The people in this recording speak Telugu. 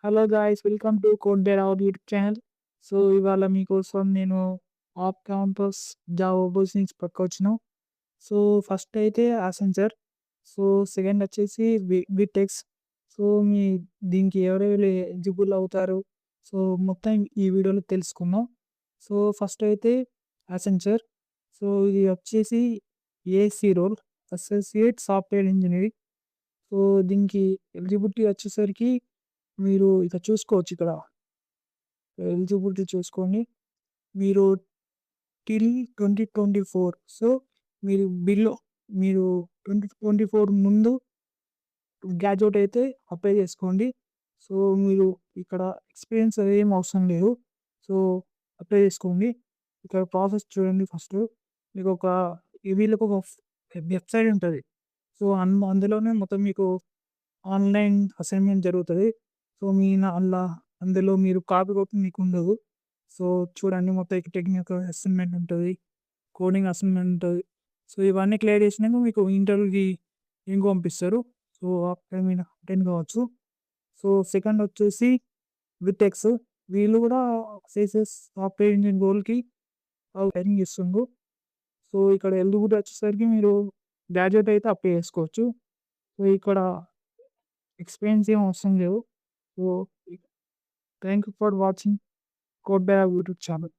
Hello guys, welcome to Code Bear our YouTube channel. So ఇవాళ మీకోసం నేను ఆఫ్ క్యాంపస్ జాబ్ ఆపర్చునిటీస్ పట్టుకొచ్చినాం. సో ఫస్ట్ అయితే అసెంచర్, సో సెకండ్ వచ్చేసి బిటెక్స్. సో మీ దీనికి ఎవరెవరు ఎలిజిబుల్ అవుతారు, సో మొత్తం ఈ వీడియోలో తెలుసుకుందాం. సో ఫస్ట్ అయితే అసెంచర్. సో ఇది వచ్చేసి ASE role, associate software engineering. So దీనికి ఎలిజిబిలిటీ వచ్చేసరికి మీరు ఇక చూసుకోవచ్చు. ఇక్కడ ఎలిజిబిలిటీ చూసుకోండి. మీరు టిల్ 2024, సో మీరు బిలో మీరు 2024 ముందు గ్రాడ్యుయేట్ అయితే అప్లై చేసుకోండి. సో మీరు ఇక్కడ ఎక్స్పీరియన్స్ ఏం అవసరం లేదు. సో అప్లై చేసుకోండి. ఇక్కడ ప్రాసెస్ చూడండి. ఫస్ట్ మీకు ఒక వీళ్ళకి ఒక వెబ్సైట్ ఉంటుంది. సో అందులోనే మొత్తం మీకు ఆన్‌లైన్ అసైన్‌మెంట్ జరుగుతది. సో మీ అల్లా అందులో మీరు కాపీ కొట్టి మీకుండదు. సో చూడండి, మొత్తం టెక్నికల్ అసైన్‌మెంట్ ఉంటది. కోడింగ్ అసైన్‌మెంట్ ఉంటది. సో ఇవన్నీ క్లియర్ చేసినాక మీకు ఇంటర్వ్యూకి లింక్ పంపిస్తారు. సో అక్కడ మీరు అటెండ్ కావచ్చు. సో సెకండ్ వచ్చేసి విటెక్స్. వీళ్ళు కూడా సేసెస్ సాఫ్ట్‌వేర్ ఇంజినియరింగ్ రోల్‌కి ట్రైనింగ్ ఇస్తుండ్రు. సో ఇక్కడ ఎలిజిబిలిటీ వచ్చేసరికి మీరు గ్రాడ్యుయేట్ అయితే అప్లై చేసుకోవచ్చు. సో ఇక్కడ ఎక్స్‌పీరియన్స్ ఏం అవసరం లేదు. So thank you for watching code by YouTube channel.